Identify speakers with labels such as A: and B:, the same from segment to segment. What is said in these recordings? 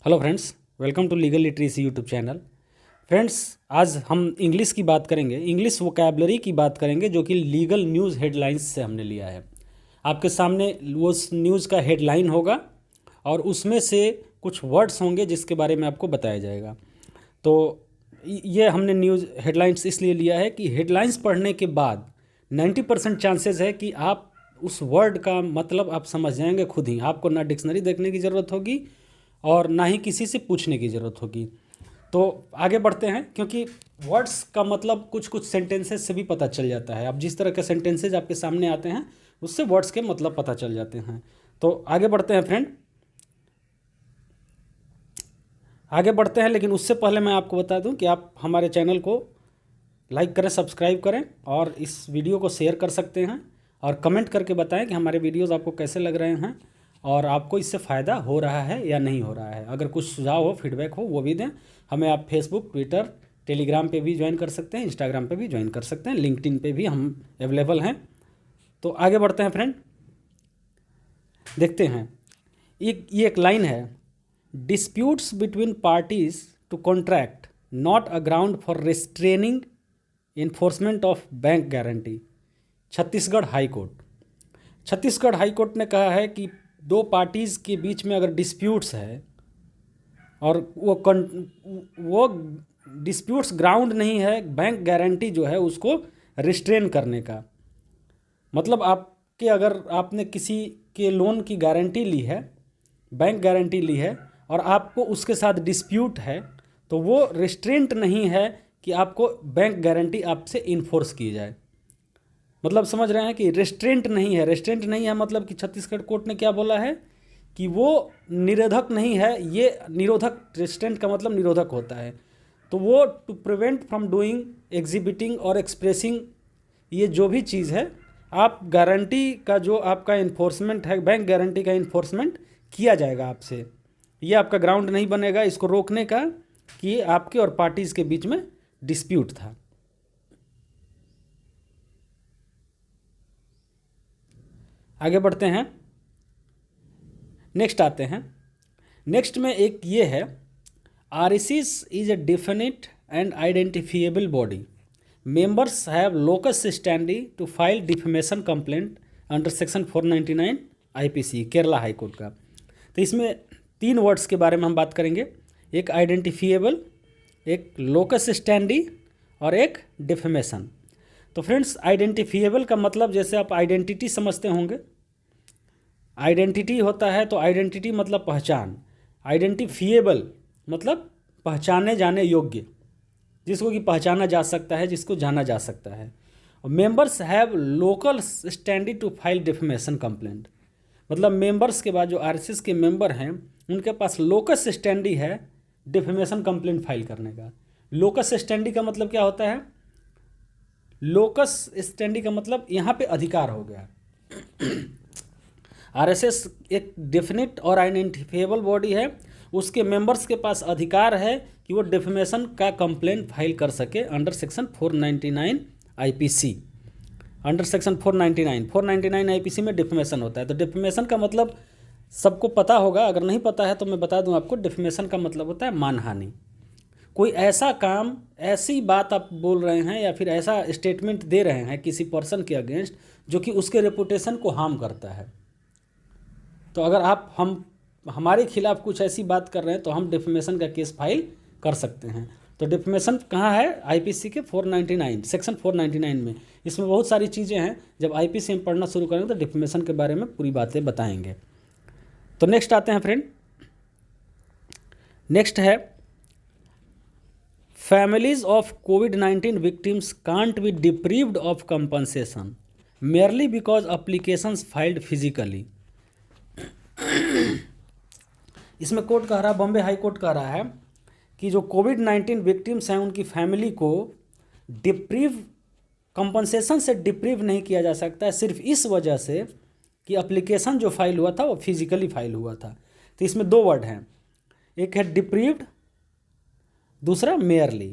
A: Hello friends, welcome to legal literacy YouTube channel. Friends, आज हम English की बात करेंगे, इंग्लिश वोकैबलरी की बात करेंगे जो कि लीगल न्यूज़ हेडलाइंस से हमने लिया है। आपके सामने वो न्यूज़ का हेडलाइन होगा और उसमें से कुछ वर्ड्स होंगे जिसके बारे में आपको बताया जाएगा। तो ये हमने न्यूज़ हेडलाइंस इसलिए लिया है कि हेडलाइंस पढ़ने के बाद 90% चांसेस है कि आप उस वर्ड का मतलब आप समझ जाएंगे खुद ही। आपको ना डिक्शनरी देखने की ज़रूरत होगी और ना ही किसी से पूछने की ज़रूरत होगी। तो आगे बढ़ते हैं, क्योंकि वर्ड्स का मतलब कुछ कुछ सेंटेंसेस से भी पता चल जाता है। अब जिस तरह के सेंटेंसेज आपके सामने आते हैं उससे वर्ड्स के मतलब पता चल जाते हैं। तो आगे बढ़ते हैं फ्रेंड, आगे बढ़ते हैं। लेकिन उससे पहले मैं आपको बता दूं कि आप हमारे चैनल को लाइक करें, सब्सक्राइब करें और इस वीडियो को शेयर कर सकते हैं और कमेंट करके बताएं कि हमारे वीडियोस आपको कैसे लग रहे हैं और आपको इससे फ़ायदा हो रहा है या नहीं हो रहा है। अगर कुछ सुझाव हो, फीडबैक हो, वो भी दें हमें। आप फेसबुक, ट्विटर, टेलीग्राम पे भी ज्वाइन कर सकते हैं, इंस्टाग्राम पे भी ज्वाइन कर सकते हैं, लिंक्डइन पे भी हम अवेलेबल हैं। तो आगे बढ़ते हैं फ्रेंड, देखते हैं। ये एक लाइन है, disputes between parties to contract not a ground for restraining enforcement of bank guarantee. Chhattisgarh high court, Chhattisgarh high court ने कहा है कि दो पार्टीज़ के बीच में अगर डिस्प्यूट्स है और वो डिस्प्यूट्स ग्राउंड नहीं है बैंक गारंटी जो है उसको रिस्ट्रेन करने का। मतलब आपके अगर आपने किसी के लोन की गारंटी ली है, बैंक गारंटी ली है और आपको उसके साथ डिस्प्यूट है, तो वो रिस्ट्रेंट नहीं है कि आपको बैंक गारंटी आपसे इन्फोर्स की जाए। मतलब समझ रहे हैं कि रेस्ट्रेंट नहीं है। रेस्ट्रेंट नहीं है मतलब कि छत्तीसगढ़ कोर्ट ने क्या बोला है कि वो निरोधक नहीं है। ये निरोधक, रेस्ट्रेंट का मतलब निरोधक होता है। तो वो to prevent from doing, exhibiting और एक्सप्रेसिंग, ये जो भी चीज़ है, आप गारंटी का जो आपका इन्फोर्समेंट है, बैंक गारंटी का इन्फोर्समेंट किया जाएगा आपसे। ये आपका ग्राउंड नहीं बनेगा इसको रोकने का कि आपके और पार्टीज़ के बीच में डिस्प्यूट था। आगे बढ़ते हैं, नेक्स्ट आते हैं। नेक्स्ट में एक ये है, RSS is a definite and identifiable body, members have locus standi to file defamation complaint under section 499 IPC, Kerala high court का। तो इसमें तीन वर्ड्स के बारे में हम बात करेंगे, एक आइडेंटिफिएबल, एक लोकस स्टैंडी और एक डिफेमेशन। तो फ्रेंड्स, आइडेंटिफिएबल का मतलब जैसे आप आइडेंटिटी समझते होंगे, आइडेंटिटी होता है तो आइडेंटिटी मतलब पहचान, आइडेंटिफिएबल मतलब पहचाने जाने योग्य, जिसको कि पहचाना जा सकता है, जिसको जाना जा सकता है। और members have local standi to file defamation complaint, मतलब मेंबर्स के बाद जो आरएसएस के मेंबर हैं उनके पास लोकस स्टैंडी है डिफेमेशन कंप्लेंट फाइल करने का। लोकस स्टैंडी का मतलब क्या होता है? लोकस स्टैंडी का मतलब यहाँ पे अधिकार हो गया। आरएसएस एक डेफिनेट और आइडेंटिफिएबल बॉडी है, उसके मेंबर्स के पास अधिकार है कि वो डिफेमेशन का कंप्लेंट फाइल कर सके under section 499 IPC. Under section 499 IPC में डिफेमेशन होता है। तो डिफेमेशन का मतलब सबको पता होगा, अगर नहीं पता है तो मैं बता दूं आपको, डिफेमेशन का मतलब होता है मानहानि। कोई ऐसा काम, ऐसी बात आप बोल रहे हैं या फिर ऐसा स्टेटमेंट दे रहे हैं किसी पर्सन के अगेंस्ट जो कि उसके रेपुटेशन को हार्म करता है। तो अगर आप हमारे खिलाफ कुछ ऐसी बात कर रहे हैं तो हम डिफेमेशन का केस फाइल कर सकते हैं। तो डिफेमेशन कहाँ है? आईपीसी के 499, सेक्शन 499 में। इसमें बहुत सारी चीज़ें हैं, जब आईपीसी हम पढ़ना शुरू करेंगे तो डिफेमेशन के बारे में पूरी बातें बताएंगे। तो नेक्स्ट आते हैं फ्रेंड, नेक्स्ट है, फैमिलीज ऑफ कोविड-19 victims can't be deprived of compensation merely because applications filed physically. इसमें कोर्ट कह रहा है, बॉम्बे हाई कोर्ट कह रहा है कि जो कोविड-19 विक्टिम्स हैं उनकी फैमिली को डिप्रीव, कंपनसेशन से डिप्रीव नहीं किया जा सकता है, सिर्फ इस वजह से कि एप्लीकेशन जो फाइल हुआ था वो फिजिकली फाइल हुआ था। तो इसमें दो वर्ड हैं, एक है डिप्रीव्ड, दूसरा मेयरली।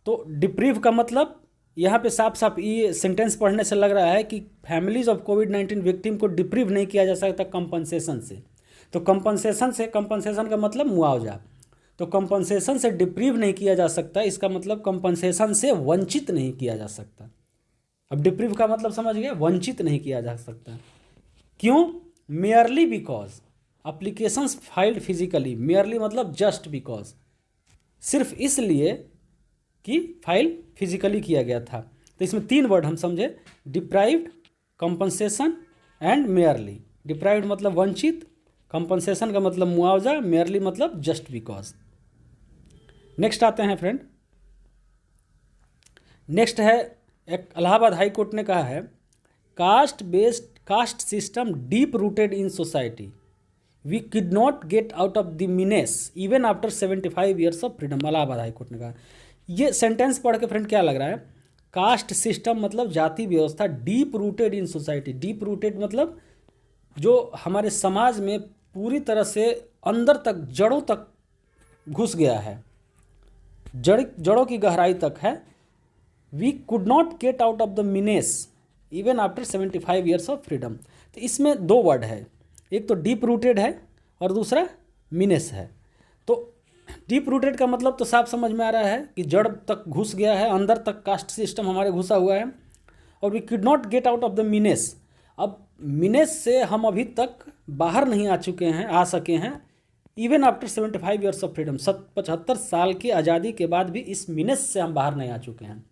A: तो डिप्रीव का मतलब यहाँ पे साफ साफ ये सेंटेंस पढ़ने से लग रहा है कि फैमिलीज ऑफ कोविड-19 विक्टिम को डिप्रीव नहीं किया जा सकता कंपनसेशन से, तो कंपनसेशन का मतलब मुआवजा, तो कंपनसेशन से डिप्रीव नहीं किया जा सकता, इसका मतलब कंपनसेशन से वंचित नहीं किया जा सकता। अब डिप्रीव का मतलब समझ गए, वंचित नहीं किया जा सकता। क्यों? Merely because applications filed physically, merely मतलब जस्ट बिकॉज, सिर्फ इसलिए कि फाइल फिजिकली किया गया था। तो इसमें 3 वर्ड हम समझे, deprived, compensation and merely. Deprived मतलब वंचित, कंपनसेशन का मतलब मुआवजा, मेयरली मतलब जस्ट बिकॉज। नेक्स्ट आते हैं फ्रेंड, नेक्स्ट है एक इलाहाबाद हाई कोर्ट ने कहा है, caste system deep rooted in society, we could not get out of the menace even after 75 years of freedom. Allahabad high court ने कहा। ये सेंटेंस पढ़ के फ्रेंड क्या लग रहा है? कास्ट सिस्टम मतलब जाति व्यवस्था, deep rooted in society, deep rooted मतलब जो हमारे समाज में पूरी तरह से अंदर तक, जड़ों तक घुस गया है, जड़ों की गहराई तक है। We could not get out of the menace even after 75 years of freedom. तो इसमें 2 वर्ड है, एक तो डीप रूटेड है और दूसरा मीनेस है। तो डीप रूटेड का मतलब तो साफ समझ में आ रहा है कि जड़ तक घुस गया है, अंदर तक कास्ट सिस्टम हमारे घुसा हुआ है। और we could not get out of the menace, अब मीनेस से हम अभी तक बाहर नहीं आ सके हैं even after 75 years of freedom, 75 साल की आज़ादी के बाद भी इस मीनेस से हम बाहर नहीं आ चुके हैं।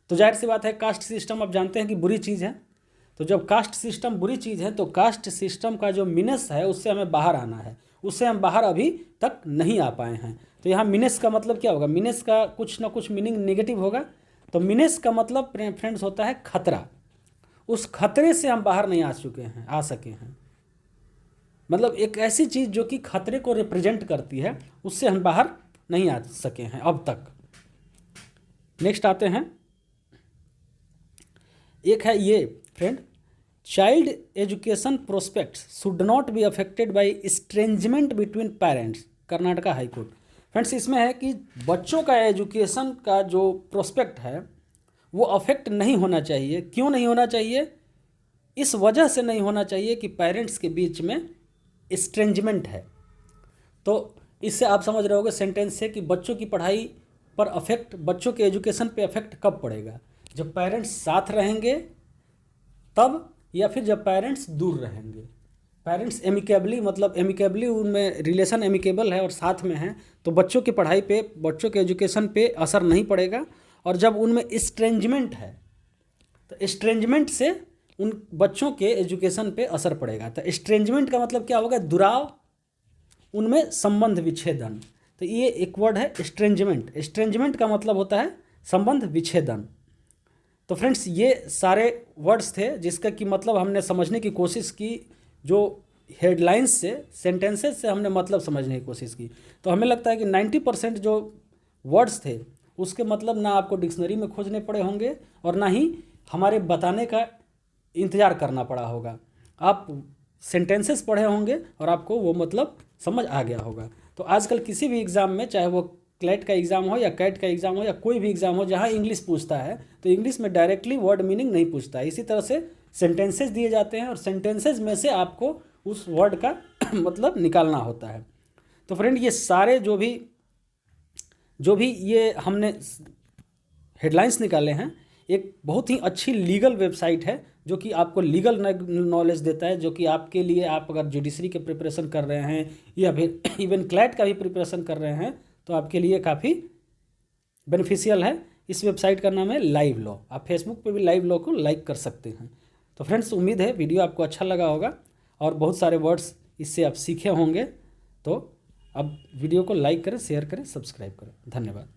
A: तो जाहिर सी बात है, कास्ट सिस्टम आप जानते हैं कि बुरी चीज़ है। तो जब कास्ट सिस्टम बुरी चीज़ है तो कास्ट सिस्टम का जो मीनेस है उससे हमें बाहर आना है, उससे हम बाहर अभी तक नहीं आ पाए हैं। तो यहाँ मीनेस का मतलब क्या होगा? मीनेस का कुछ ना कुछ मीनिंग नेगेटिव होगा। तो मीनेस का मतलब फ्रेंड्स होता है खतरा, उस खतरे से हम बाहर नहीं आ सके हैं। मतलब एक ऐसी चीज़ जो कि खतरे को रिप्रेजेंट करती है, उससे हम बाहर नहीं आ सके हैं अब तक। नेक्स्ट आते हैं, एक है ये friend, child education prospects should not be affected by estrangement between parents, Karnataka high court. Friends इसमें है कि बच्चों का एजुकेशन का जो प्रोस्पेक्ट है वो अफेक्ट नहीं होना चाहिए। क्यों नहीं होना चाहिए? इस वजह से नहीं होना चाहिए कि पेरेंट्स के बीच में इस्ट्रेंजमेंट है। तो इससे आप समझ रहे होगे सेंटेंस से कि बच्चों की पढ़ाई पर अफेक्ट, बच्चों के एजुकेशन पे अफेक्ट कब पड़ेगा? जब पेरेंट्स साथ रहेंगे तब, या फिर जब पेरेंट्स दूर रहेंगे। पेरेंट्स एमिकेबली, मतलब एमिकेबली उनमें रिलेशन एमिकेबल है और साथ में हैं, तो बच्चों की पढ़ाई पे, बच्चों के एजुकेशन पे असर नहीं पड़ेगा। और जब उनमें इस्ट्रेंजमेंट है तो इस्ट्रेंजमेंट से उन बच्चों के एजुकेशन पे असर पड़ेगा। तो इस्ट्रेंजमेंट का मतलब क्या होगा? दुराव, उनमें संबंध विच्छेदन। तो ये एक वर्ड है इस्ट्रेंजमेंट। इस्ट्रेंजमेंट का मतलब होता है संबंध विच्छेदन। तो फ्रेंड्स ये सारे वर्ड्स थे जिसका कि मतलब हमने समझने की कोशिश की, जो हेडलाइंस से, सेंटेंसेस से हमने मतलब समझने की कोशिश की। तो हमें लगता है कि 90% जो वर्ड्स थे उसके मतलब ना आपको डिक्शनरी में खोजने पड़े होंगे और ना ही हमारे बताने का इंतज़ार करना पड़ा होगा। आप सेंटेंसेस पढ़े होंगे और आपको वो मतलब समझ आ गया होगा। तो आजकल किसी भी एग्ज़ाम में, चाहे वो क्लैट का एग्ज़ाम हो या कैट का एग्ज़ाम हो या कोई भी एग्ज़ाम हो जहाँ इंग्लिश पूछता है, तो इंग्लिश में डायरेक्टली वर्ड मीनिंग नहीं पूछता है। इसी तरह से सेंटेंसेस दिए जाते हैं और सेंटेंसेस में से आपको उस वर्ड का मतलब निकालना होता है। तो फ्रेंड ये सारे जो भी ये हमने हेडलाइंस निकाले हैं, एक बहुत ही अच्छी लीगल वेबसाइट है जो कि आपको लीगल नॉलेज देता है, जो कि आपके लिए, आप अगर जुडिशरी के प्रिपरेशन कर रहे हैं या फिर इवन क्लैट का भी प्रिपरेशन कर रहे हैं तो आपके लिए काफ़ी बेनिफिशियल है। इस वेबसाइट का नाम है लाइव लॉ। आप फेसबुक पे भी लाइव लॉ को लाइक कर सकते हैं। तो फ्रेंड्स उम्मीद है वीडियो आपको अच्छा लगा होगा और बहुत सारे वर्ड्स इससे आप सीखे होंगे। तो अब वीडियो को लाइक करें, शेयर करें, सब्सक्राइब करें। धन्यवाद।